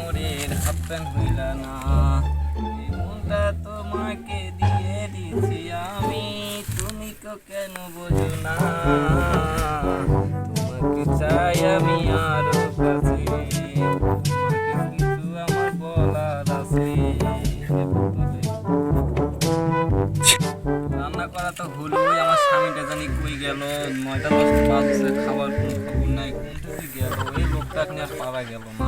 মোরের half pant হইল না, এই মনটা তোমাকে দিয়ে দিছি আমি, তুমি তো কেন বোঝো না, তোমাকে চাই আমি আরো কাছে, তোমাকে কিছু আমার বলার আছে। রান্না করা তো হলোই, আমার স্বামীটা জানি কই গেল, 9টা 10টা বাজছে, খাবার কোনো খবর নাই, কোনটা গেল এই লোকটা নিয়ে আর পারা গেল না,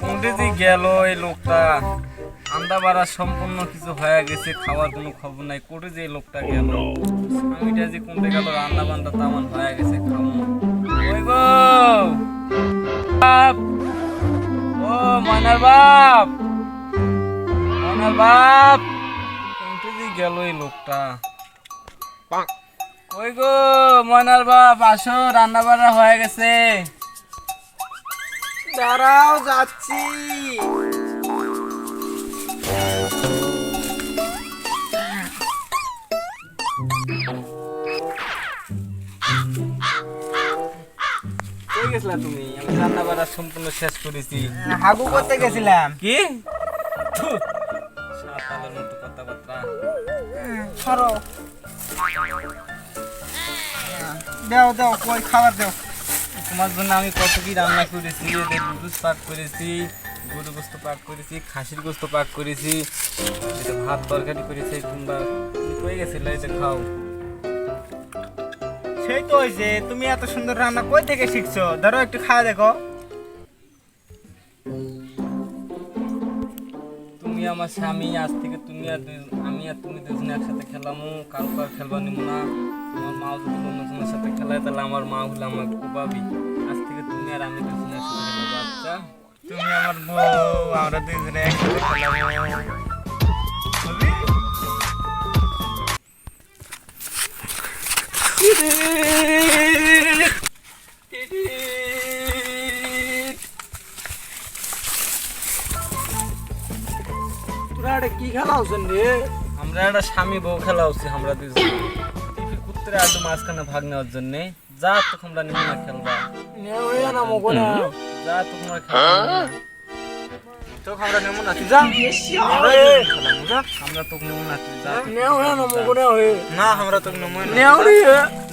কোনটা যে গেল এই লোকটা, আন্দা বাড়া সম্পূর্ণ কিছু হয়ে গেছে, খাওয়ার কোনো খবর নাই, কোটে যে লোকটা গেল, স্বামীটা যে কোনটা গেল, রান্না বান্না তেমন হয়ে গেছে, খাবো ওই গো বাপ, ও ময়নার বাপ, ময়নার বাপ, কোনটা যে গেল এই লোকটা, ওই গো ময়নার বাপ, আসো রান্না বান্না হয়ে গেছে। দাঁড়াও যাচ্ছি। কই গেছিলা তুমি? আমি রান্না বান্না সম্পূর্ণ শেষ করেছি। হাগু করতে গেছিলাম। কি সাতালের মতো কথাবার্তা, সরো। দাও দাও, কই খাবার দাও। তোমার জন্য আমি কত কি রান্না করেছি, এদের দুধ পাক করেছি, গরু গোস্ত পাক করেছি, খাসির গোস্ত পাক করেছি, এটা ভাত তরকারি করেছি, তোমরা কই গেছিলে এটা খাও। সেই তো হয়েছে, তুমি এত সুন্দর রান্না কই থেকে শিখছো? ধরো একটু খাওয়া দেখো। তুমি আমার স্বামী, আজ থেকে তুমি আর আমি আর তুমি দুজনে একসাথে খেলামো, কাউকে আর খেলবা নিব না। আমার মা যদি অন্যজনের সাথে খেলায় তাহলে আমার মা হলে আমার কোপাবি। আজ থেকে তুমি আর আমি দুজনে একসাথে খেলবো। আচ্ছা, তুমি আমার বউ, আমরা দুজনে একসাথে খেলাবো। তোরা এটা কি খেলা হচ্ছেন রে? আমরা একটা স্বামী বউ খেলা হচ্ছে, আমরা দুজনে কুত্তরে আদু মাঝখানে ভাগ নেওয়ার জন্যে। যা তো তোমরা নিমো না খেলবা, যা তো তোমরা খেলবা, তো আমরা নেবো না, তুই যা। আমরা তো নেবো না, তুই যা। না আমরা তো নেবো না,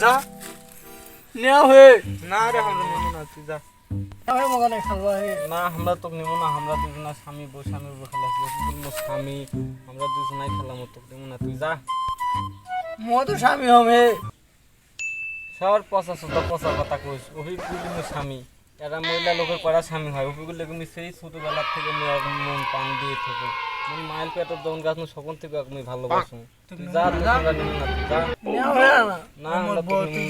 যা। না রে আমরা নেবো না, তুই যা। না আমরা তো নেবো না, আমরা দুজনা স্বামী বউ, স্বামী বউ খেলা হচ্ছে, স্বামী আমরা দুজনাই খেলাম, তো নেবো না, তুই যা। তো স্বামী হবে। সবার পচা কথা কইস, অভিজ্ঞ স্বামী, এরা মহিলা লোকের করা স্বামী হয়, অভিজ্ঞ তুমি সেই ছোটবেলার থেকে মন পান দিয়ে থাকো, মন মায়ের পেটের দন গাছ সকল থেকে তুমি ভালোবাসো, তুই যা, তোমরা নেবো না, তুই যা। না আমরা তো নেবো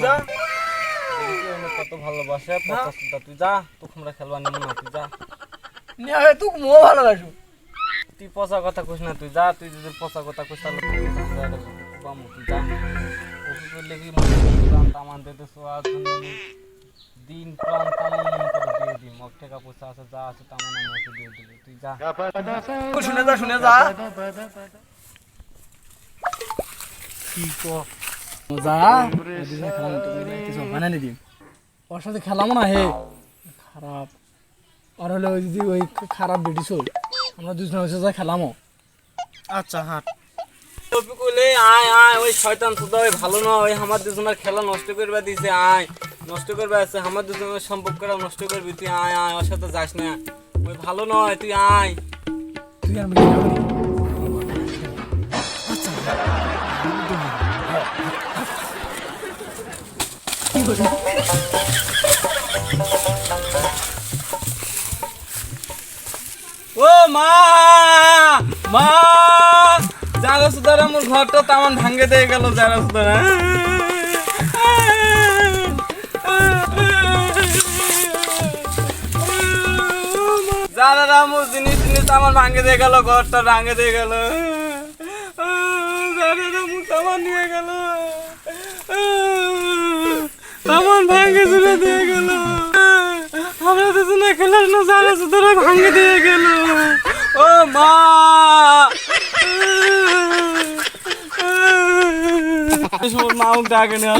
না, কত ভালোবাসে পচা, তুই যা, তোমরা খেলবা নেবো না, তুই যা। তুই পচা কথা কইস না, তুই যা, তুই যদি পচা কথা কইস তাহলে তুই যা। ওকে করলে কি প্রাণ তামান দিতে শোয়ার জন্য দিন প্রাণ তামান করে দিয়ে দিই, মগ টাকা পয়সা আছে যা আছে তামান আমি ওকে দিয়ে দিব, তুই যা। শুনে যা। কি কো যা বানানি দিম, ওর সাথে খেলাম না হে, খারাপ আর হলে ওই যদি ওই খারাপ ব্রিটিশ হই, আমরা দুজনে হয়েছে যা খেলামও। আচ্ছা হাট। কইলে আয় আয়, ওই শয়তান সুদা ওই ভালো না, ওই আমার দুজনের খেলা নষ্ট করবা দিছে, আয় নষ্ট করবা আছে, আমার দুজনের সম্পর্কটা নষ্ট করবি, তুই আয় আয়, ওর সাথে যাস না, ওই ভালো নয়, তুই আয়। তুই আর মিলে যাবি ও মা মা, জাগা সুদার আমার ঘরটা তামান ভাঙ্গে দিয়ে গেল, জাগা সুদার যারা রামু জিনিস জিনিস আমার ভাঙ্গে দিয়ে গেল, ঘরটা ভাঙ্গে দিয়ে গেল, যারা রামু তামান নিয়ে গেল, তামান ভাঙ্গে চলে দিয়ে গেল, আমরা দুজনে খেলার না যারা সুদারা ভাঙ্গে দিয়ে গেল। ও মা, মাও ডাকে না,